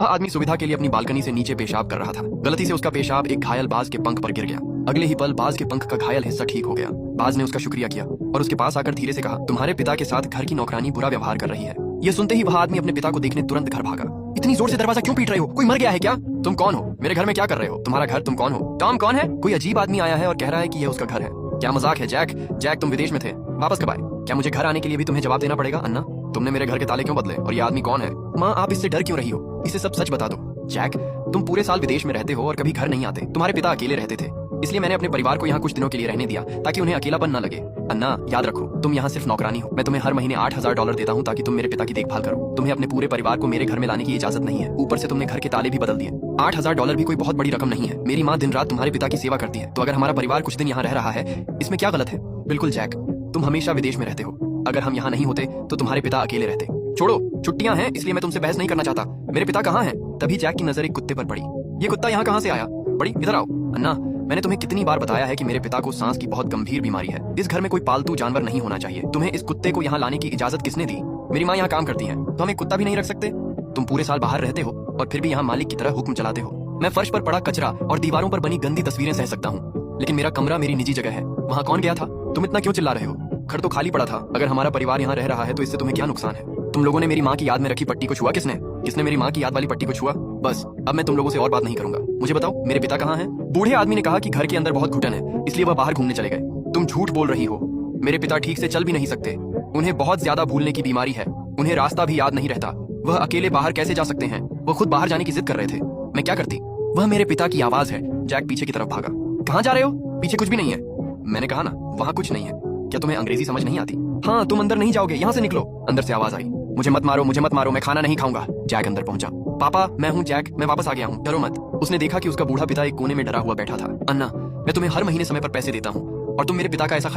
आदमी सुविधा के लिए अपनी बालकनी से नीचे पेशाब कर रहा था। गलती से उसका पेशाब एक घायल बाज के पंख पर गिर गया। अगले ही पल बाज के पंख का घायल हिस्सा ठीक हो गया। बाज ने उसका शुक्रिया किया और उसके पास आकर धीरे से कहा, तुम्हारे पिता के साथ घर की नौकरानी बुरा व्यवहार कर रही है। यह सुनते ही वह आदमी अपने पिता को देखने तुरंत घर भागा। इतनी जोर से दरवाजा क्यों पीट रहे हो? कोई मर गया है क्या? तुम कौन हो? मेरे घर में क्या कर रहे हो? तुम्हारा घर, तुम कौन हो? टॉम कौन है? कोई अजीब आदमी आया है और कह रहा है कि यह उसका घर है। क्या मजाक है जैक? जैक तुम विदेश में थे, वापस कब आए? क्या मुझे घर आने के लिए भी तुम्हें जवाब देना पड़ेगा? अन्ना, तुमने मेरे घर के ताले क्यों बदले? और ये आदमी कौन है? माँ, आप इससे डर क्यों रही हो? इसे सब सच बता दो। जैक, तुम पूरे साल विदेश में रहते हो और कभी घर नहीं आते। तुम्हारे पिता अकेले रहते थे, इसलिए मैंने अपने परिवार को यहाँ कुछ दिनों के लिए रहने दिया ताकि उन्हें अकेलापन न लगे। अन्ना, याद रखो, तुम यहाँ सिर्फ नौकरानी हो। मैं तुम्हें हर महीने $8,000 देता हूँ ताकि तुम मेरे पिता की देखभाल करो। तुम्हें अपने पूरे परिवार को मेरे घर में लाने की इजाजत नहीं है। ऊपर से तुमने घर के ताले भी बदल दिए। $8,000 भी कोई बहुत बड़ी रकम नहीं है। मेरी माँ दिन रात तुम्हारे पिता की सेवा करती है, तो अगर हमारा परिवार कुछ दिन यहाँ रह रहा है, इसमें क्या गलत है? बिल्कुल जैक, तुम हमेशा विदेश में रहते हो। अगर हम यहाँ नहीं होते तो तुम्हारे पिता अकेले रहते। छोड़ो, छुट्टियां हैं इसलिए मैं तुमसे बहस नहीं करना चाहता। मेरे पिता कहाँ हैं? तभी जैक की नजर एक कुत्ते पर पड़ी। ये कुत्ता यहाँ कहाँ से आया? बड़ी, इधर आओ। अन्ना, मैंने तुम्हें कितनी बार बताया है कि मेरे पिता को सांस की बहुत गंभीर बीमारी है। इस घर में कोई पालतू जानवर नहीं होना चाहिए। तुम्हें इस कुत्ते को यहाँ लाने की इजाजत किसने दी? मेरी माँ यहाँ काम करती है, तो हम एक कुत्ता भी नहीं रख सकते? तुम पूरे साल बाहर रहते हो और फिर भी यहाँ मालिक की तरह हुक्म चलाते हो। मैं फर्श पर पड़ा कचरा और दीवारों पर बनी गंदी तस्वीरें सह सकता हूँ, लेकिन मेरा कमरा मेरी निजी जगह है। वहाँ कौन गया था? तुम इतना क्यों चिल्ला रहे हो? घर तो खाली पड़ा था। अगर हमारा परिवार यहाँ रह रहा है तो इससे तुम्हें क्या नुकसान है? तुम लोगों ने मेरी माँ की याद में रखी पट्टी को छुआ? किसने मेरी माँ की याद वाली पट्टी को छुआ? बस, अब मैं तुम लोगों से और बात नहीं करूंगा। मुझे बताओ, मेरे पिता कहाँ हैं? बूढ़े आदमी ने कहा कि घर के अंदर बहुत घुटन है, इसलिए वह बाहर घूमने चले गए। तुम झूठ बोल रही हो। मेरे पिता ठीक से चल भी नहीं सकते। उन्हें बहुत ज्यादा भूलने की बीमारी है। उन्हें रास्ता भी याद नहीं रहता। वह अकेले बाहर कैसे जा सकते हैं? वह खुद बाहर जाने की जिद कर रहे थे। मैं क्या करती? वह मेरे पिता की आवाज है। जैक पीछे की तरफ भागा। कहाँ जा रहे हो? पीछे कुछ भी नहीं है। मैंने कहा ना, वहाँ कुछ नहीं है। क्या तुम्हें अंग्रेजी समझ नहीं आती? हाँ, तुम अंदर नहीं जाओगे, यहाँ से निकलो। अंदर से आवाज आई, मुझे मत मारो, मुझे मत मारो, मैं खाना नहीं खाऊंगा। जैक अंदर पहुंचा। पापा, मैं हूँ जैक, मैं वापस आ गया हूँ, डरो मत। उसने देखा कि उसका बूढ़ा पिता एक कोने में डरा हुआ बैठा था। अन्ना, मैं तुम्हें हर महीने समय पर पैसे देता हूँ और तुम मेरे पिता का ऐसा ख्याल